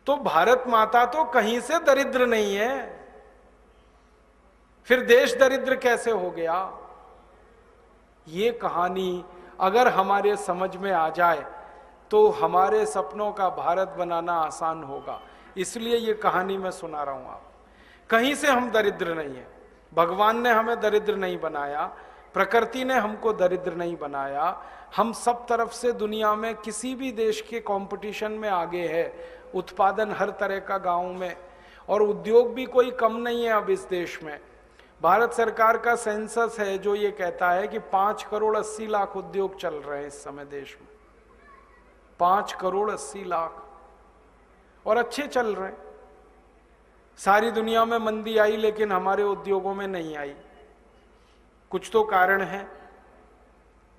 तो भारत माता तो कहीं से दरिद्र नहीं है, फिर देश दरिद्र कैसे हो गया? ये कहानी अगर हमारे समझ में आ जाए तो हमारे सपनों का भारत बनाना आसान होगा। इसलिए ये कहानी मैं सुना रहा हूं आप। कहीं से हम दरिद्र नहीं है, भगवान ने हमें दरिद्र नहीं बनाया, प्रकृति ने हमको दरिद्र नहीं बनाया। हम सब तरफ से दुनिया में किसी भी देश के कंपटीशन में आगे है, उत्पादन हर तरह का गांव में, और उद्योग भी कोई कम नहीं है अब इस देश में। भारत सरकार का सेंसस है जो ये कहता है कि 5,80,00,000 उद्योग चल रहे हैं इस समय देश में, 5,80,00,000, और अच्छे चल रहे हैं। सारी दुनिया में मंदी आई लेकिन हमारे उद्योगों में नहीं आई। कुछ तो कारण है।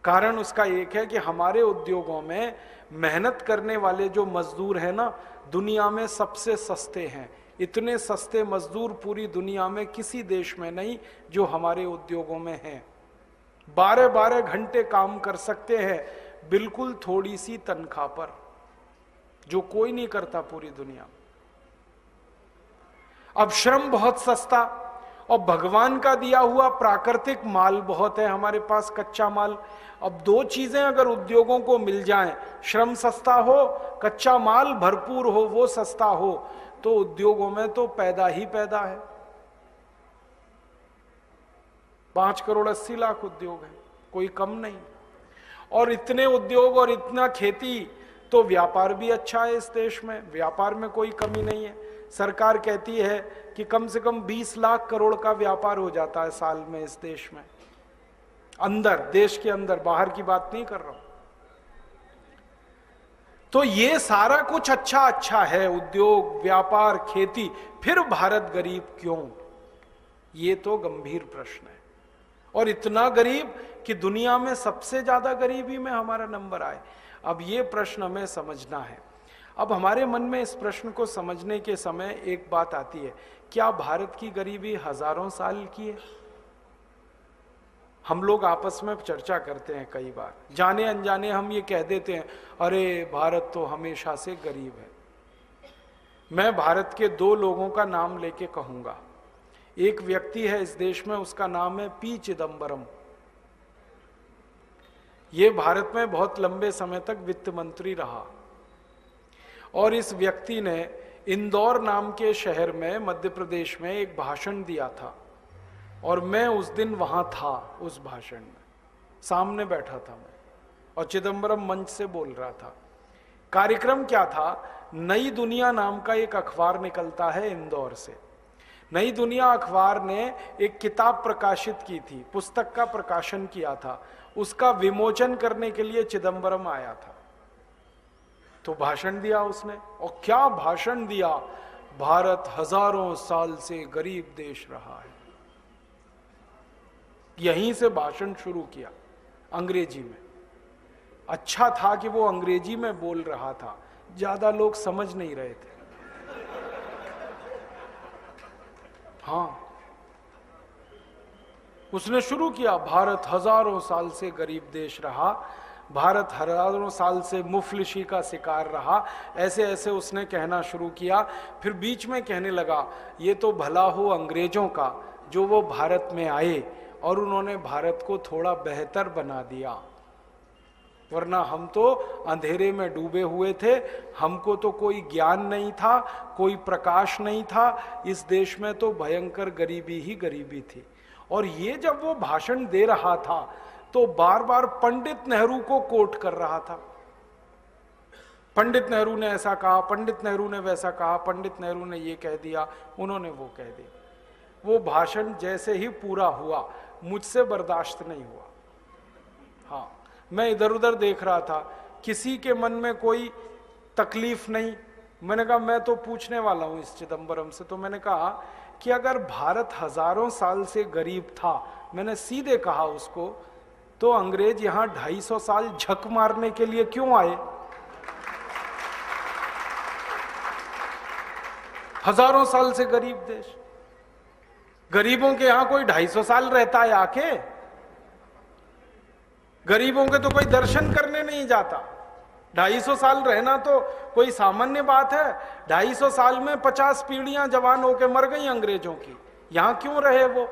कारण उसका एक है कि हमारे उद्योगों में मेहनत करने वाले जो मजदूर हैं ना, दुनिया में सबसे सस्ते हैं। इतने सस्ते मजदूर पूरी दुनिया में किसी देश में नहीं जो हमारे उद्योगों में हैं। 12-12 घंटे काम कर सकते हैं बिल्कुल थोड़ी सी तनख्वाह पर, जो कोई नहीं करता पूरी दुनिया में। अब श्रम बहुत सस्ता, और भगवान का दिया हुआ प्राकृतिक माल बहुत है हमारे पास, कच्चा माल। अब दो चीजें अगर उद्योगों को मिल जाएं, श्रम सस्ता हो, कच्चा माल भरपूर हो, वो सस्ता हो, तो उद्योगों में तो पैदा ही पैदा है। 5,80,00,000 उद्योग है, कोई कम नहीं। और इतने उद्योग और इतना खेती, तो व्यापार भी अच्छा है इस देश में, व्यापार में कोई कमी नहीं है। सरकार कहती है कि कम से कम 20 लाख करोड़ का व्यापार हो जाता है साल में इस देश में, अंदर, देश के अंदर, बाहर की बात नहीं कर रहा हूं। तो ये सारा कुछ अच्छा अच्छा है, उद्योग, व्यापार, खेती, फिर भारत गरीब क्यों? ये तो गंभीर प्रश्न है। और इतना गरीब कि दुनिया में सबसे ज्यादा गरीबी में हमारा नंबर आए। अब ये प्रश्न हमें समझना है। अब हमारे मन में इस प्रश्न को समझने के समय एक बात आती है, क्या भारत की गरीबी हजारों साल की है? हम लोग आपस में चर्चा करते हैं कई बार, जाने अनजाने हम ये कह देते हैं, अरे भारत तो हमेशा से गरीब है। मैं भारत के दो लोगों का नाम लेके कहूंगा। एक व्यक्ति है इस देश में, उसका नाम है पी चिदम्बरम। ये भारत में बहुत लंबे समय तक वित्त मंत्री रहा, और इस व्यक्ति ने इंदौर नाम के शहर में मध्य प्रदेश में एक भाषण दिया था, और मैं उस दिन वहां था, उस भाषण में सामने बैठा था मैं, और चिदम्बरम मंच से बोल रहा था। कार्यक्रम क्या था? नई दुनिया नाम का एक अखबार निकलता है इंदौर से। नई दुनिया अखबार ने एक किताब प्रकाशित की थी, पुस्तक का प्रकाशन किया था, उसका विमोचन करने के लिए चिदम्बरम आया था। तो भाषण दिया उसने, और क्या भाषण दिया! भारत हजारों साल से गरीब देश रहा है, यहीं से भाषण शुरू किया, अंग्रेजी में। अच्छा था कि वो अंग्रेजी में बोल रहा था, ज्यादा लोग समझ नहीं रहे थे। हाँ, उसने शुरू किया, भारत हजारों साल से गरीब देश रहा, भारत हजारों साल से मुफलिसी का शिकार रहा, ऐसे ऐसे उसने कहना शुरू किया। फिर बीच में कहने लगा, ये तो भला हो अंग्रेजों का जो वो भारत में आए और उन्होंने भारत को थोड़ा बेहतर बना दिया, वरना हम तो अंधेरे में डूबे हुए थे, हमको तो कोई ज्ञान नहीं था, कोई प्रकाश नहीं था, इस देश में तो भयंकर गरीबी ही गरीबी थी। और ये जब वो भाषण दे रहा था तो बार बार पंडित नेहरू को कोट कर रहा था। पंडित नेहरू ने ऐसा कहा, पंडित नेहरू ने वैसा कहा, पंडित नेहरू ने ये कह दिया, उन्होंने वो कह दिया। वो भाषण जैसे ही पूरा हुआ, मुझसे बर्दाश्त नहीं हुआ। हाँ, मैं इधर उधर देख रहा था, किसी के मन में कोई तकलीफ नहीं। मैंने कहा मैं तो पूछने वाला हूं इस चिदम्बरम से। तो मैंने कहा कि अगर भारत हजारों साल से गरीब था, मैंने सीधे कहा उसको, तो अंग्रेज यहां 250 साल झक मारने के लिए क्यों आए? हजारों साल से गरीब देश, गरीबों के यहां कोई 250 साल रहता है आके? गरीबों के तो कोई दर्शन करने नहीं जाता। 250 साल रहना तो कोई सामान्य बात है। 250 साल में 50 पीढ़ियां जवान होकर मर गई अंग्रेजों की, यहां क्यों रहे वो?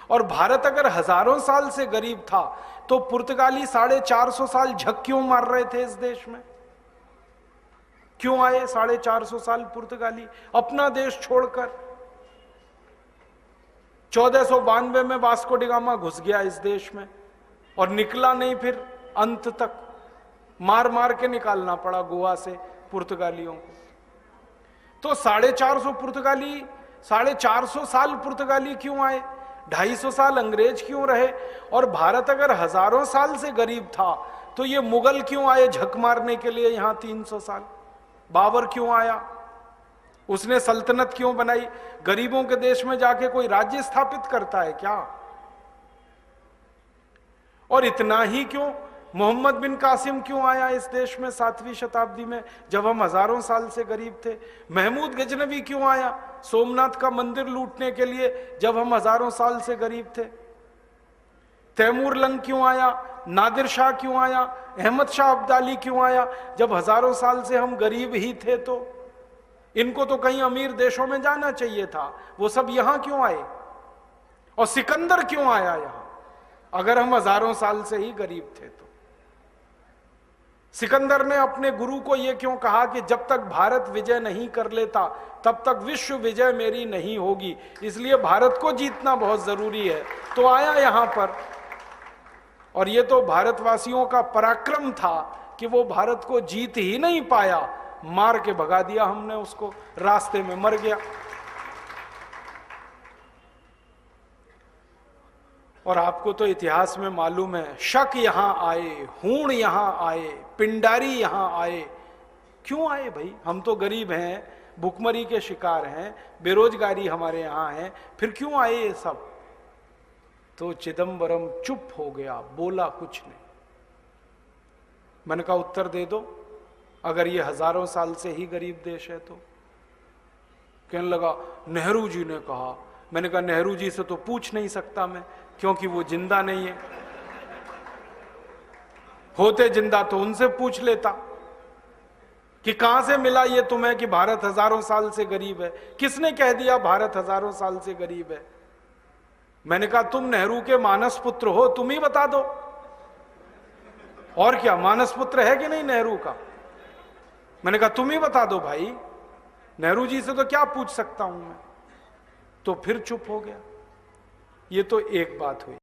और भारत अगर हजारों साल से गरीब था तो पुर्तगाली 450 साल झक क्यों मार रहे थे इस देश में? क्यों आए 450 साल पुर्तगाली अपना देश छोड़कर? 1492 में वास्को डी गामा घुस गया इस देश में और निकला नहीं, फिर अंत तक मार मार के निकालना पड़ा गोवा से पुर्तगालियों को। तो 450 पुर्तगाली, 450 साल पुर्तगाली क्यों आए? 250 साल अंग्रेज क्यों रहे? और भारत अगर हजारों साल से गरीब था तो ये मुगल क्यों आए झक मारने के लिए यहां 300 साल? बाबर क्यों आया? उसने सल्तनत क्यों बनाई? गरीबों के देश में जाके कोई राज्य स्थापित करता है क्या? और इतना ही क्यों, मोहम्मद बिन कासिम क्यों आया इस देश में 7वीं शताब्दी में जब हम हजारों साल से गरीब थे? महमूद गजनवी क्यों आया सोमनाथ का मंदिर लूटने के लिए जब हम हजारों साल से गरीब थे? तैमूर लंग क्यों आया? नादिर शाह क्यों आया? अहमद शाह अब्दाली क्यों आया जब हजारों साल से हम गरीब ही थे? तो इनको तो कहीं अमीर देशों में जाना चाहिए था, वो सब यहां क्यों आए? और सिकंदर क्यों आया यहां अगर हम हजारों साल से ही गरीब थे? तो सिकंदर ने अपने गुरु को यह क्यों कहा कि जब तक भारत विजय नहीं कर लेता तब तक विश्व विजय मेरी नहीं होगी, इसलिए भारत को जीतना बहुत जरूरी है। तो आया यहां पर, और यह तो भारतवासियों का पराक्रम था कि वो भारत को जीत ही नहीं पाया, मार के भगा दिया हमने उसको, रास्ते में मर गया। और आपको तो इतिहास में मालूम है, शक यहां आए, हूण यहां आए, पिंडारी यहां आए। क्यों आए भाई? हम तो गरीब हैं, भुखमरी के शिकार हैं, बेरोजगारी हमारे यहां है, फिर क्यों आए ये सब? तो चिदंबरम चुप हो गया, बोला कुछ नहीं। मैंने कहा उत्तर दे दो, अगर ये हजारों साल से ही गरीब देश है तो। कहने लगा नेहरू जी ने कहा। मैंने कहा नेहरू जी से तो पूछ नहीं सकता मैं, क्योंकि वो जिंदा नहीं है। होते जिंदा तो उनसे पूछ लेता कि कहां से मिला ये तुम्हें कि भारत हजारों साल से गरीब है? किसने कह दिया भारत हजारों साल से गरीब है? मैंने कहा तुम नेहरू के मानस पुत्र हो, तुम ही बता दो। और क्या, मानस पुत्र है कि नहीं नेहरू का? मैंने कहा तुम ही बता दो भाई, नेहरू जी से तो क्या पूछ सकता हूं मैं? तो फिर चुप हो गया। ये तो एक बात हुई।